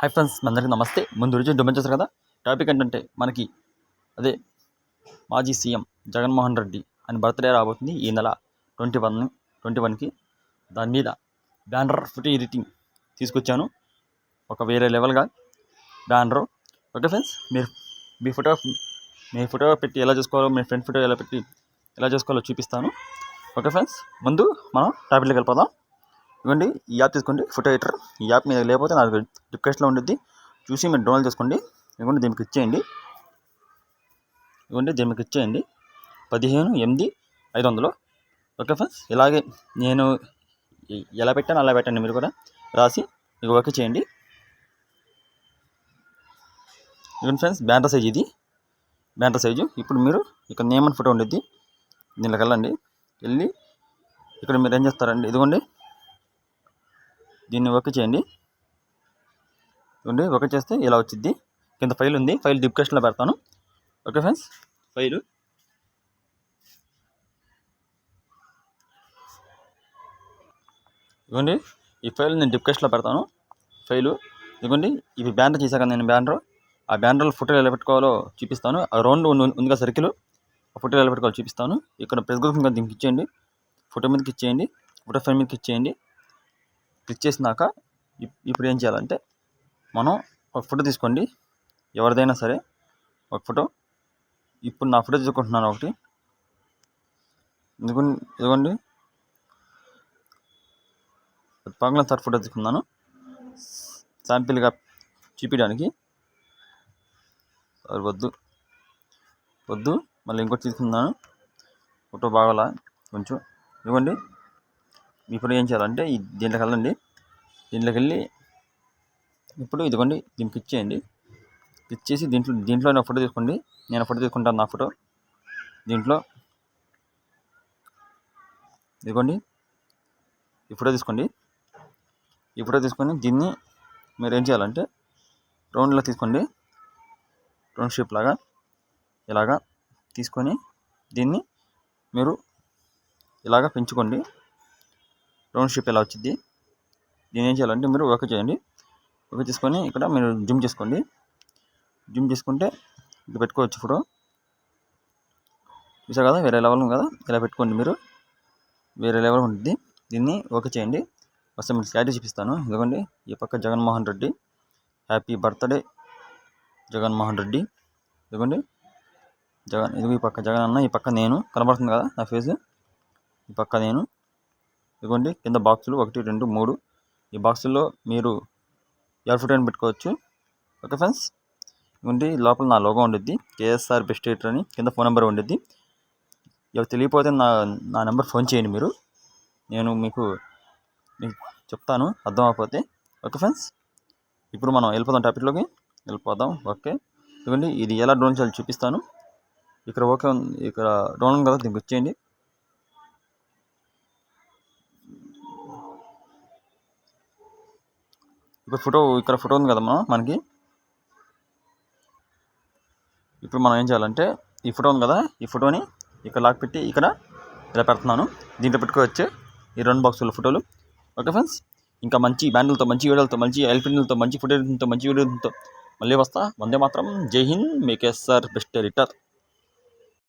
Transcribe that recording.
Hi friends, అందరికీ నమస్తే. ముందు రోజు డిమాండ్ చేస్తారు కదా. టాపిక్ ఏంటంటే మనకి అదే మాజీ సీఎం జగన్మోహన్ రెడ్డి అని బర్త్డే రాబోతుంది ఈ నెల 21కి. దాని మీద బ్యానర్ ఫోటో ఎడిటింగ్ తీసుకొచ్చాను. ఒక వేరే లెవెల్గా బ్యానర్. ఓకే ఫ్రెండ్స్, మీ ఫోటో పెట్టి ఎలా చేసుకోవాలో, మీ ఫ్రెండ్ ఫోటో ఎలా చేసుకోవాలో చూపిస్తాను. ఓకే ఫ్రెండ్స్, ముందు మనం టాపిక్లోకి వెళ్ళిపోదాం. ఇవ్వండి, ఈ యాప్ తీసుకోండి, ఫోటో ఎడిటర్. ఈ యాప్ మీద లేకపోతే నాకు డిస్క్రిప్షన్లో ఉంటుంది, చూసి మీరు డౌన్లోడ్ చేసుకోండి. ఇవ్వండి, దీనికి ఇచ్చేయండి. 15/8/500. ఓకే ఫ్రెండ్స్, ఇలాగే నేను ఎలా పెట్టాను అలా పెట్టండి. మీరు కూడా రాసి ఇక ఓకే చేయండి. ఇవ్వండి ఫ్రెండ్స్, బ్యానర్ సైజ్ ఇది. Banner size. ఇప్పుడు మీరు ఇక్కడ నేమ్ అని ఫోటో ఉండిద్ది, దీనిలోకి వెళ్ళి ఇక్కడ మీరు ఏం చేస్తారండి, ఇదిగోండి దీన్ని ఓకే చేయండి. ఇవ్వండి, ఓకే చేస్తే ఇలా వచ్చింది. కింద ఫైల్ ఉంది, ఫైల్ డిస్క్రిప్షన్లో పెడతాను. ఓకే ఫ్రెండ్స్, ఫైలు ఇవ్వండి, ఈ ఫైల్ నేను డిస్క్రిప్షన్లో పెడతాను. ఫైలు ఇవ్వండి. ఇవి బ్యానర్ చేశాక నేను ఆ బ్యానర్లో ఫోటోలు ఎలా పెట్టుకోవాలో చూపిస్తాను. ఆ రౌండ్ ఉందిగా సర్కిల్, ఆ ఫోటోలు ఎలా పెట్టుకోవాలో చూపిస్తాను. ఇక్కడ ప్రెస్ గుర్తు దీనికి ఇచ్చేయండి, ఫోటో మీదకి ఇచ్చేయండి, ఫోటో ఫ్రేమ్ మీదకి ఇచ్చేయండి. క్లిక్ చేసినాక ఇప్పుడు ఏం చేయాలంటే, మనం ఒక ఫోటో తీసుకోండి, ఎవరిదైనా సరే ఒక ఫోటో. ఇప్పుడు నా ఫోటో తీసుకుంటున్నాను ఒకటి. ఇదిగోండి, పగల సార్ ఫోటో తీసుకున్నాను శాంపిల్గా చూపించడానికి. వద్దు మళ్ళీ ఇంకోటి తీసుకున్నాను, ఫోటో బాగాలా కొంచెం. ఇవ్వండి, ఇప్పుడు ఏం చేయాలంటే దీంట్లోకి వెళ్ళి ఇప్పుడు ఇదిగోండి దీనికి ఇచ్చేయండి. ఇచ్చేసి దీంట్లో నా ఫోటో తీసుకోండి. నేను ఫోటో తీసుకుంటాను, నా ఫోటో దీంట్లో. ఇదిగోండి, ఈ ఫోటో తీసుకోండి. ఈ ఫోటో తీసుకొని దీన్ని మీరు ఏం చేయాలంటే రౌండ్లో తీసుకోండి, రౌండ్ షేప్ లాగా ఇలాగా తీసుకొని దీన్ని మీరు ఇలాగా పెంచుకోండి. రౌండ్ షేప్ ఎలా వచ్చింది. దీన్ని ఏం చేయాలంటే మీరు ఓకే చేయండి. ఓకే చేసుకొని ఇక్కడ మీరు జూమ్ చేసుకోండి. జూమ్ చేసుకుంటే ఇది పెట్టుకోవచ్చు ఫోటో. చూసారు కదా, వేరే లెవెల్ ఉంది కదా. ఇలా పెట్టుకోండి, మీరు వేరే లెవెల్ ఉంటుంది. దీన్ని ఓకే చేయండి. ఫస్ట్ మీకు క్లారిటీ చూపిస్తాను. ఇదిగోండి, ఈ పక్క జగన్మోహన్ రెడ్డి, హ్యాపీ బర్త్డే జగన్మోహన్ రెడ్డి. ఇదిగోండి ఇదిగో ఈ పక్క జగన్ అన్న, ఈ పక్క నేను కనబడుతుంది కదా నా ఫేస్, ఈ పక్క నేను. ఇదిగోండి కింద బాక్సులు 1, 2, 3. ఈ బాక్సుల్లో మీరు ఎవరి ఫోటో అని పెట్టుకోవచ్చు. ఓకే ఫ్రెండ్స్, ఇదిగోండి లోపల నా లోగో ఉండిద్ది, కేఎస్ఆర్ బెస్ట్ ఎడిటర్ అని. కింద ఫోన్ నెంబర్ ఉండిద్ది. ఎవరు తెలియకపోతే నా నెంబర్ ఫోన్ చేయండి మీరు, నేను మీకు చెప్తాను అర్థం అవ్వకపోతే. ఓకే ఫ్రెండ్స్, ఇప్పుడు మనం టాపిక్లోకి వెళ్ళిపోదాం. ఓకే, ఇదిగోండి ఇది ఎలా డౌన్ చేయాలి చూపిస్తాను. ఇక్కడ ఓకే ఉంది, ఇక్కడ డౌన్ ఉంది కదా, దీనికి వచ్చేయండి. ఇక్కడ ఫోటో ఉంది కదా మనకి. ఇప్పుడు మనం ఏం చేయాలంటే, ఈ ఫోటో ఉంది కదా, ఈ ఫోటోని ఇక్కడ లాక్ పెట్టి ఇక్కడ ఇలా పెడుతున్నాను. దీంట్లో పెట్టుకోవచ్చు ఈ 2 బాక్సుల ఫోటోలు. ఓకే ఫ్రెండ్స్, ఇంకా మంచి బ్యాండ్లతో, మంచి వీడియోలతో, మంచి ఎల్పిన్లతో, మంచి ఫోటోలతో, మంచి వీడియోలతో మళ్ళీ వస్తా. వందే మాత్రం. జై హింద్. మీ కేఎస్ఆర్ బెస్ట్ ఎడిటర్.